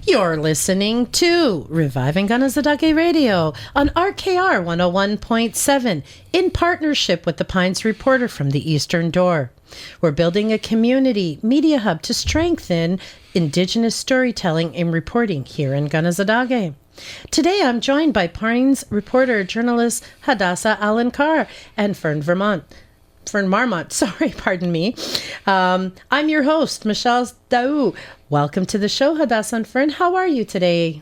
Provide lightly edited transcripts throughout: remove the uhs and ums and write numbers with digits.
You're listening to Reviving Kanehsatake Radio on RKR 101.7 in partnership with the Pines Reporter from the Eastern Door. We're building a community media hub to strengthen Indigenous storytelling and reporting here in Kanehsatake. Today I'm joined by Pines Reporter journalist Hadassah Allen-Carr and Fern Marmont, pardon me. I'm your host, Michelle Daoust. Welcome to the show, Hadassah and Fern. How are you today?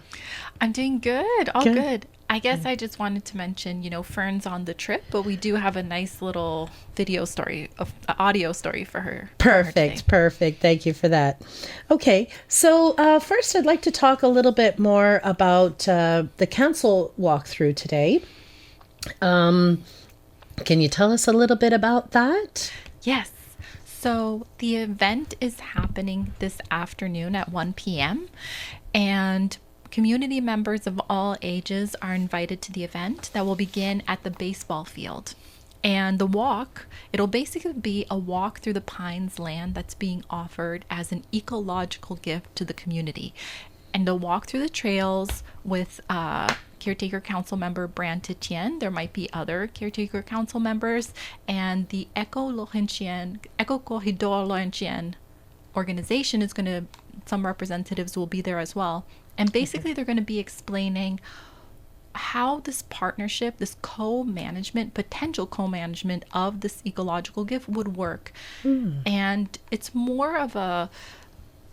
I'm doing good. All good. I guess I just wanted to mention, Fern's on the trip, but we do have a nice little audio story for her. Perfect. Thank you for that. Okay, so first I'd like to talk a little bit more about the council walkthrough today. Can you tell us a little bit about that? Yes. So the event is happening this afternoon at 1 p.m. and community members of all ages are invited to the event that will begin at the baseball field. And the walk, it'll basically be a walk through the Pines land that's being offered as an ecological gift to the community. And they'll walk through the trails with Caretaker Council member Brant Etienne. There might be other Caretaker Council members, and the Ecological organization is going to, some representatives will be there as well. And basically they're going to be explaining how this partnership, this potential co-management of this ecological gift would work. And it's more of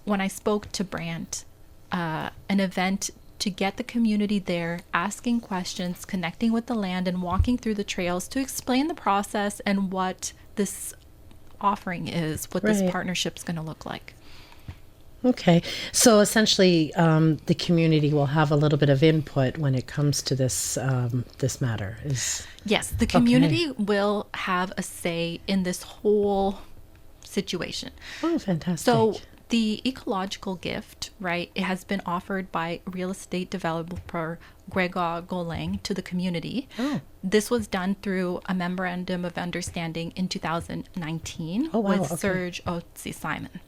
when I spoke to Brant, an event to get the community there, asking questions, connecting with the land, and walking through the trails to explain the process and what this offering is, what this partnership's going to look like. Okay, so essentially, the community will have a little bit of input when it comes to this matter. Yes, the community will have a say in this whole situation. Oh, fantastic! So the ecological gift, right, it has been offered by real estate developer Gregor Goleng to the community. This was done through a memorandum of understanding in 2019 with Serge Otzi-Simon,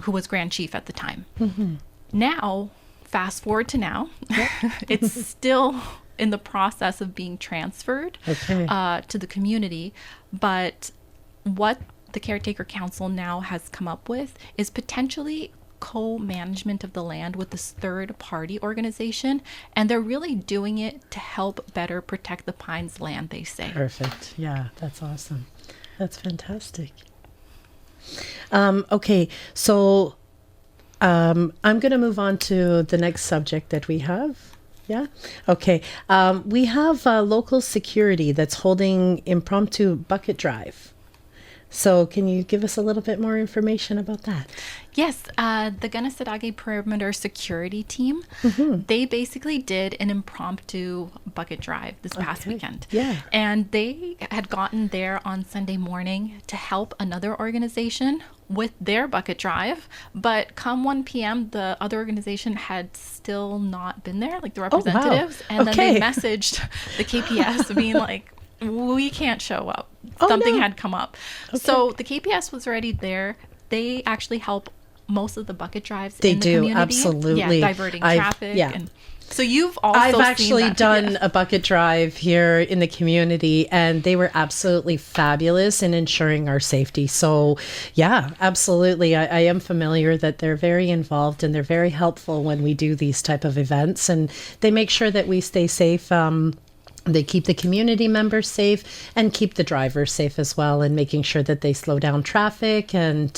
who was Grand Chief at the time. Now, fast forward to now, it's still in the process of being transferred to the community. But what the Caretaker Council now has come up with is potentially co-management of the land with this third-party organization, and they're really doing it to help better protect the Pines land, they say. Perfect. Yeah, that's awesome. That's fantastic. Okay, so I'm going to move on to the next subject that we have. Yeah? Okay. We have local security that's holding impromptu bucket drive. So can you give us a little bit more information about that? Yes, the Kanehsatake Perimeter Security Team, they basically did an impromptu bucket drive this past weekend. Yeah. And they had gotten there on Sunday morning to help another organization with their bucket drive. But come 1 p.m., the other organization had still not been there, like the representatives. And then they messaged the KPS being like, we can't show up. Something had come up. So the KPS was already there. They actually help most of the bucket drives in the community. Absolutely. Yeah, diverting traffic. And so you've also I've actually done a bucket drive here in the community, and they were absolutely fabulous in ensuring our safety. So yeah, absolutely. I am familiar that they're very involved and they're very helpful when we do these type of events, and they make sure that we stay safe. They keep the community members safe and keep the drivers safe as well, and making sure that they slow down traffic and,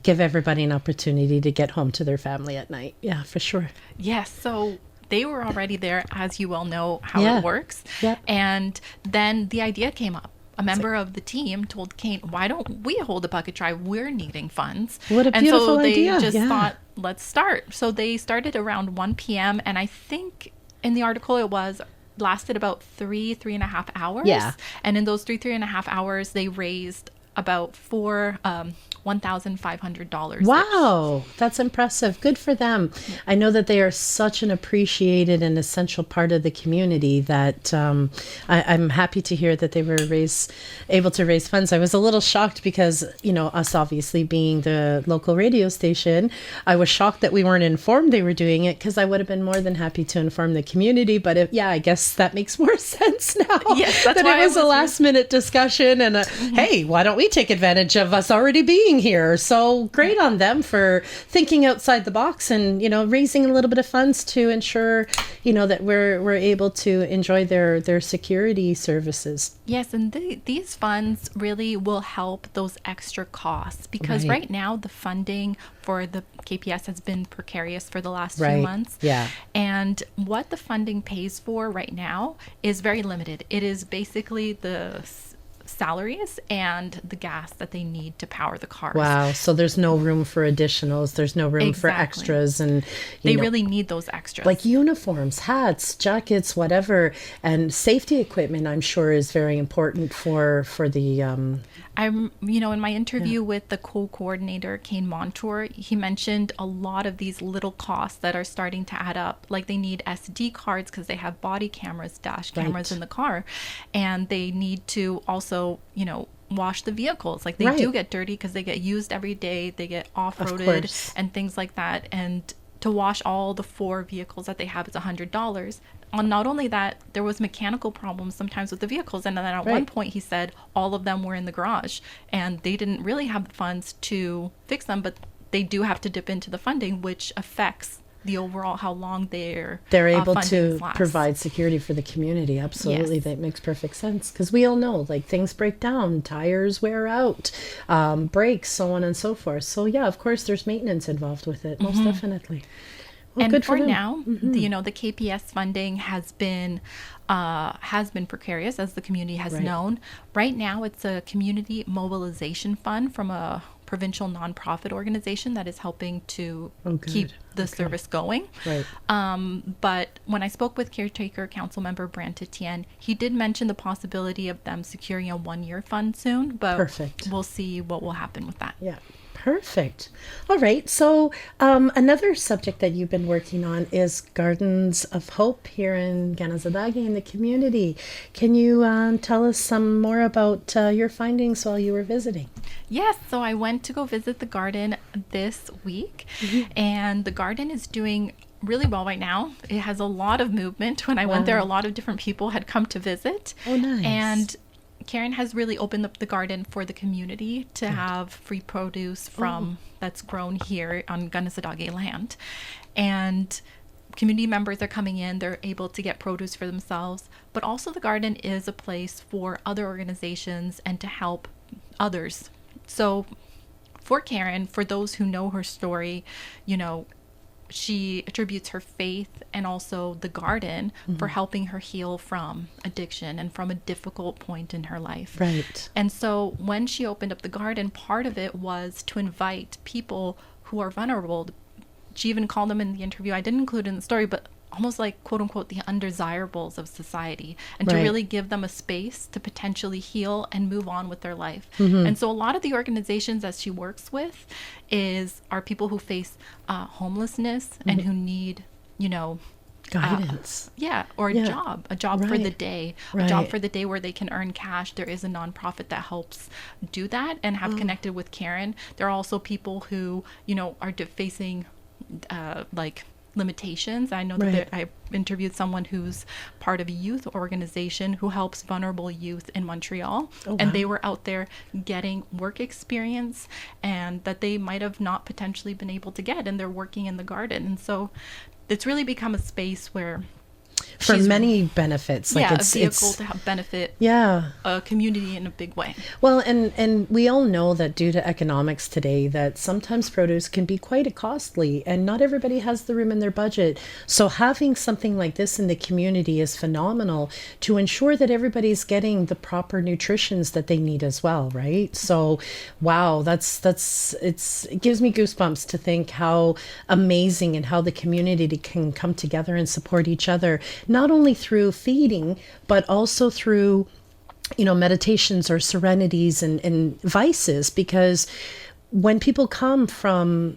give everybody an opportunity to get home to their family at night. Yeah, for sure. Yes. So they were already there, as you well know how it works. Yeah. And then the idea came up. A member of the team told Kate, why don't we hold a bucket drive? We're needing funds. What a beautiful idea. And so they just thought, let's start. So they started around 1 p.m. And I think in the article it lasted about 3.5 hours. Yeah. And in those 3.5 hours, they raised about $1,500. Wow, that's impressive. Good for them. Yeah. I know that they are such an appreciated and essential part of the community that I'm happy to hear that they were able to raise funds. I was a little shocked because, us obviously being the local radio station, I was shocked that we weren't informed they were doing it, because I would have been more than happy to inform the community. But I guess that makes more sense now. Yes, that's that why it was a last minute discussion and hey, why don't we take advantage of us already being here? So great on them for thinking outside the box and raising a little bit of funds to ensure that we're able to enjoy their security services. Yes, and these funds really will help those extra costs, because right now the funding for the KPS has been precarious for the last few months. Yeah. And what the funding pays for right now is very limited. It is basically the salaries and the gas that they need to power the cars. Wow. So there's no room for additionals. There's no room for extras. And they really need those extras. Like uniforms, hats, jackets, whatever. And safety equipment, I'm sure, is very important for the... I'm, in my interview with the co-coordinator, Kane Montour, he mentioned a lot of these little costs that are starting to add up. Like they need SD cards because they have body cameras, dash cameras in the car. And they need to also, wash the vehicles. Like they do get dirty because they get used every day. They get off-roaded and things like that. And to wash all the 4 vehicles that they have is $100. Not only that, there was mechanical problems sometimes with the vehicles, and then at one point he said all of them were in the garage and they didn't really have the funds to fix them, but they do have to dip into the funding, which affects the overall how long they're able to provide security for the community. Absolutely. Yes. That makes perfect sense, because we all know things break down, tires wear out, brakes, so on and so forth. So of course there's maintenance involved with it. Most definitely. Well, and good for now, the KPS funding has been precarious, as the community has known. Right now, it's a community mobilization fund from a provincial nonprofit organization that is helping to keep the service going. Right. But when I spoke with caretaker council member Brant Etienne, he did mention the possibility of them securing a 1-year fund soon. But we'll see what will happen with that. Yeah. Perfect. All right. So another subject that you've been working on is Gardens of Hope here in Kanehsatake in the community. Can you tell us some more about your findings while you were visiting? Yes. So I went to go visit the garden this week, and the garden is doing really well right now. It has a lot of movement. When I went there, a lot of different people had come to visit. Oh, nice. And Karen has really opened up the garden for the community to have free produce that's grown here on Kanehsatake land. And community members are coming in, they're able to get produce for themselves, but also the garden is a place for other organizations and to help others. So for Karen, for those who know her story, she attributes her faith and also the garden for helping her heal from addiction and from a difficult point in her life. Right. And so when she opened up the garden, part of it was to invite people who are vulnerable. She even called them in the interview, I didn't include it in the story, but almost like, quote unquote, the undesirables of society, and to really give them a space to potentially heal and move on with their life. And so a lot of the organizations that she works with are people who face homelessness and who need, guidance. Or a job for the day, a job for the day where they can earn cash. There is a nonprofit that helps do that and have connected with Karen. There are also people who, are facing limitations. I know that I interviewed someone who's part of a youth organization who helps vulnerable youth in Montreal, and they were out there getting work experience and that they might have not potentially been able to get, and they're working in the garden. And so it's really become a space where for many benefits, like it's a vehicle to help benefit a community in a big way. Well, and we all know that due to economics today, that sometimes produce can be quite costly, and not everybody has the room in their budget. So having something like this in the community is phenomenal to ensure that everybody's getting the proper nutritions that they need as well, right? So, wow, it gives me goosebumps to think how amazing and how the community can come together and support each other. Not only through feeding, but also through meditations or serenities and vices, because when people come from,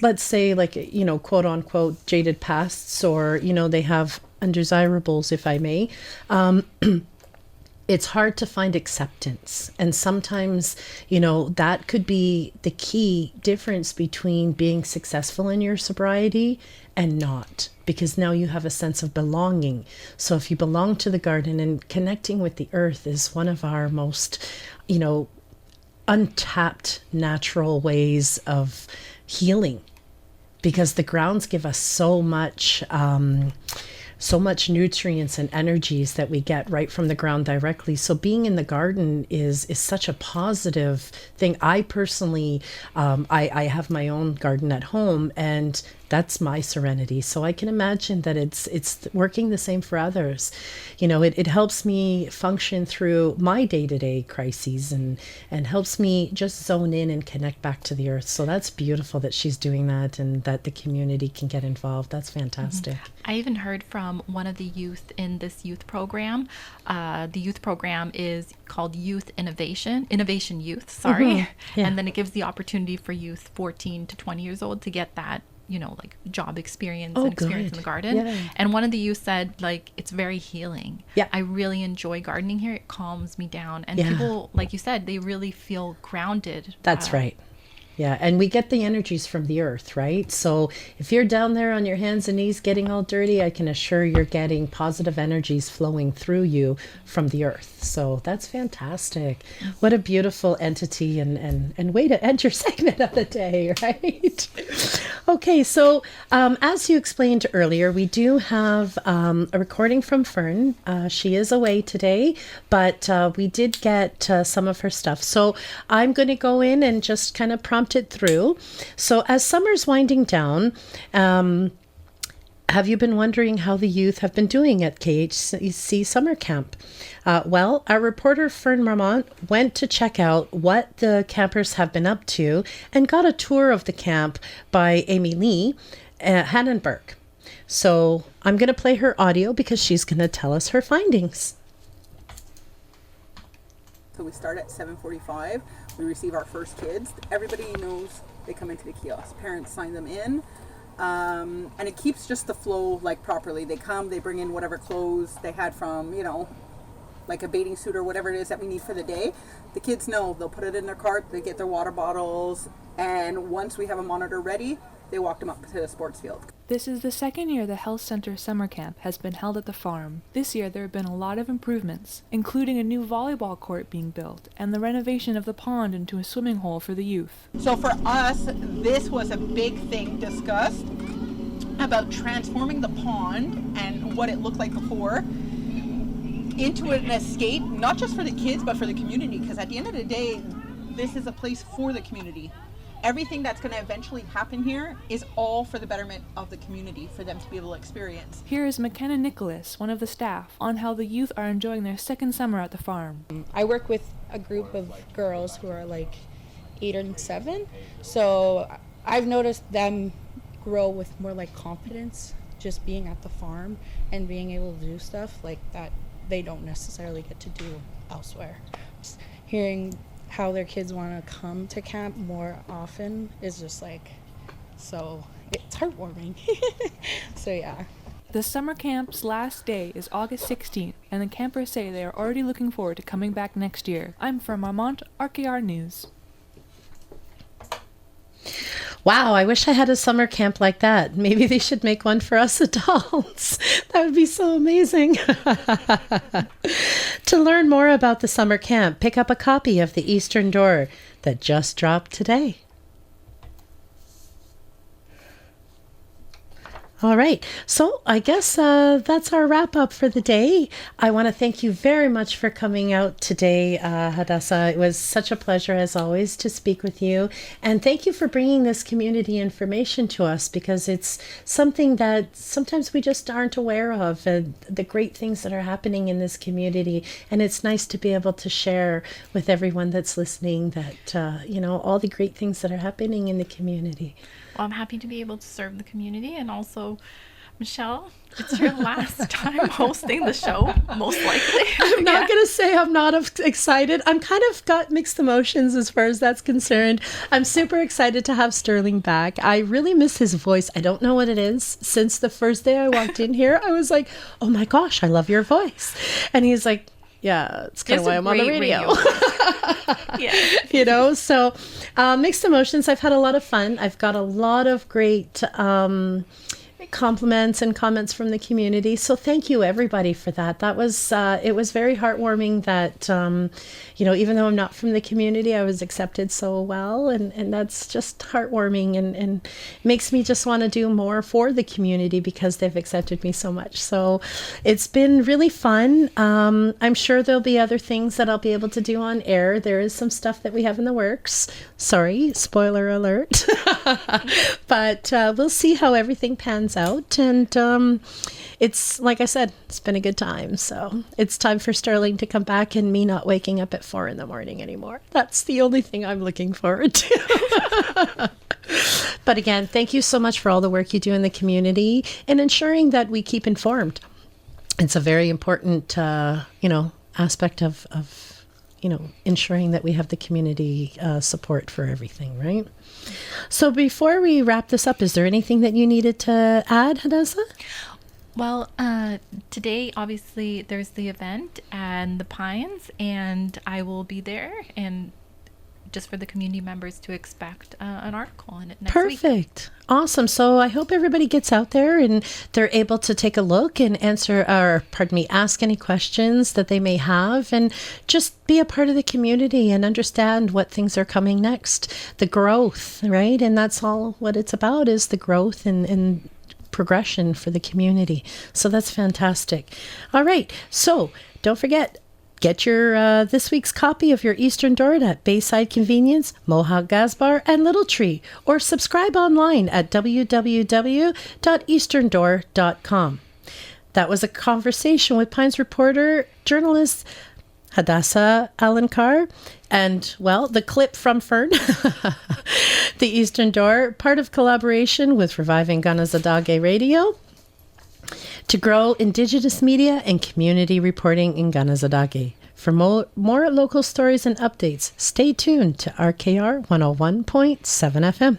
let's say like, quote unquote jaded pasts, or, they have undesirables, if I may, it's hard to find acceptance. And sometimes, that could be the key difference between being successful in your sobriety and not, because now you have a sense of belonging. So if you belong to the garden, and connecting with the earth is one of our most, untapped natural ways of healing, because the grounds give us so much nutrients and energies that we get right from the ground directly. So being in the garden is such a positive thing. I personally, I have my own garden at home, and that's my serenity. So I can imagine that it's working the same for others. It helps me function through my day-to-day crises, and helps me just zone in and connect back to the earth. So that's beautiful that she's doing that, and that the community can get involved. That's fantastic. I even heard from one of the youth in this youth program. The youth program is called Innovation Youth, sorry. Mm-hmm. Yeah. And then it gives the opportunity for youth 14 to 20 years old to get that, like job experience and experience in the garden. Yeah. And one of the youth said, like, it's very healing. Yeah. I really enjoy gardening here. It calms me down. And Yeah. people, like you said, they really feel grounded. That's right. Yeah, and we get the energies from the earth, right? So if you're down there on your hands and knees getting all dirty, I can assure you're getting positive energies flowing through you from the earth. So that's fantastic. What a beautiful entity and way to end your segment of the day, right? Okay, so as you explained earlier, we do have a recording from Fern. She is away today, but we did get some of her stuff. So I'm going to go in and just kind of prompt it through. So as summer's winding down, have you been wondering how the youth have been doing at KHC Summer Camp? Well, our reporter Fern Marmont went to check out what the campers have been up to, and got a tour of the camp by Amy Lee Hannenberg. So I'm going to play her audio, because she's going to tell us her findings. So we start at 7:45. We receive our first kids. Everybody knows they come into the kiosk. Parents sign them in. And it keeps just the flow like properly. They come, they bring in whatever clothes they had from, like a bathing suit or whatever it is that we need for the day. The kids know, they'll put it in their cart, they get their water bottles, and once we have a monitor ready, they walk them up to the sports field. This is the second year the Health Center Summer Camp has been held at the farm. This year there have been a lot of improvements, including a new volleyball court being built and the renovation of the pond into a swimming hole for the youth. So for us, this was a big thing discussed about transforming the pond and what it looked like before into an escape, not just for the kids, but for the community, because at the end of the day, this is a place for the community. Everything that's going to eventually happen here is all for the betterment of the community, for them to be able to experience. Here is McKenna Nicholas, one of the staff, on how the youth are enjoying their second summer at the farm. I work with a group of girls who are like 8 and 7, so I've noticed them grow with more like confidence just being at the farm and being able to do stuff like that they don't necessarily get to do elsewhere. Just hearing how their kids want to come to camp more often is just like, so it's heartwarming. So yeah. The summer camp's last day is August 16th, and the campers say they are already looking forward to coming back next year. I'm from Marmont, RKR News. Wow, I wish I had a summer camp like that. Maybe they should make one for us adults. That would be so amazing. To learn more about the summer camp, pick up a copy of The Eastern Door that just dropped today. All right. So I guess that's our wrap up for the day. I want to thank you very much for coming out today, Hadassah. It was such a pleasure, as always, to speak with you. And thank you for bringing this community information to us, because it's something that sometimes we just aren't aware of, the great things that are happening in this community. And it's nice to be able to share with everyone that's listening that, all the great things that are happening in the community. Well, I'm happy to be able to serve the community and also Michelle, it's your last time hosting the show, most likely. I'm not going to say I'm not excited. I'm kind of got mixed emotions as far as that's concerned. I'm super excited to have Sterling back. I really miss his voice. I don't know what it is. Since the first day I walked in here, I was like, oh my gosh, I love your voice. And he's like, yeah, it's kind of why I'm on the radio. Yeah. So mixed emotions. I've had a lot of fun. I've got a lot of great compliments and comments from the community. So thank you everybody for that. That was, it was very heartwarming that, even though I'm not from the community, I was accepted so well. And that's just heartwarming and makes me just want to do more for the community because they've accepted me so much. So it's been really fun. I'm sure there'll be other things that I'll be able to do on air. There is some stuff that we have in the works. Sorry, spoiler alert. But we'll see how everything pans out. And it's, like I said, it's been a good time. So it's time for Sterling to come back and me not waking up at 4 a.m. anymore. That's the only thing I'm looking forward to. But again, thank you so much for all the work you do in the community and ensuring that we keep informed. It's a very important, aspect of ensuring that we have the community support for everything, right? So before we wrap this up, is there anything that you needed to add, Hadassah? Well, today, obviously, there's the event and the Pines, and I will be there, and just for the community members to expect an article on it next week. Perfect. Awesome. So I hope everybody gets out there and they're able to take a look and ask any questions that they may have and just be a part of the community and understand what things are coming next. The growth, right? And that's all what it's about is the growth and progression for the community. So that's fantastic. All right. So don't forget, get your this week's copy of your Eastern Door at Bayside Convenience, Mohawk Gas Bar, and Little Tree, or subscribe online at www.easterndoor.com. That was a conversation with Pines reporter, journalist Hadassah Alankar, and, well, the clip from Fern, the Eastern Door, part of collaboration with Reviving Kanehsatake Radio, to grow Indigenous media and community reporting in Kanehsatake. For more local stories and updates, stay tuned to RKR 101.7 FM.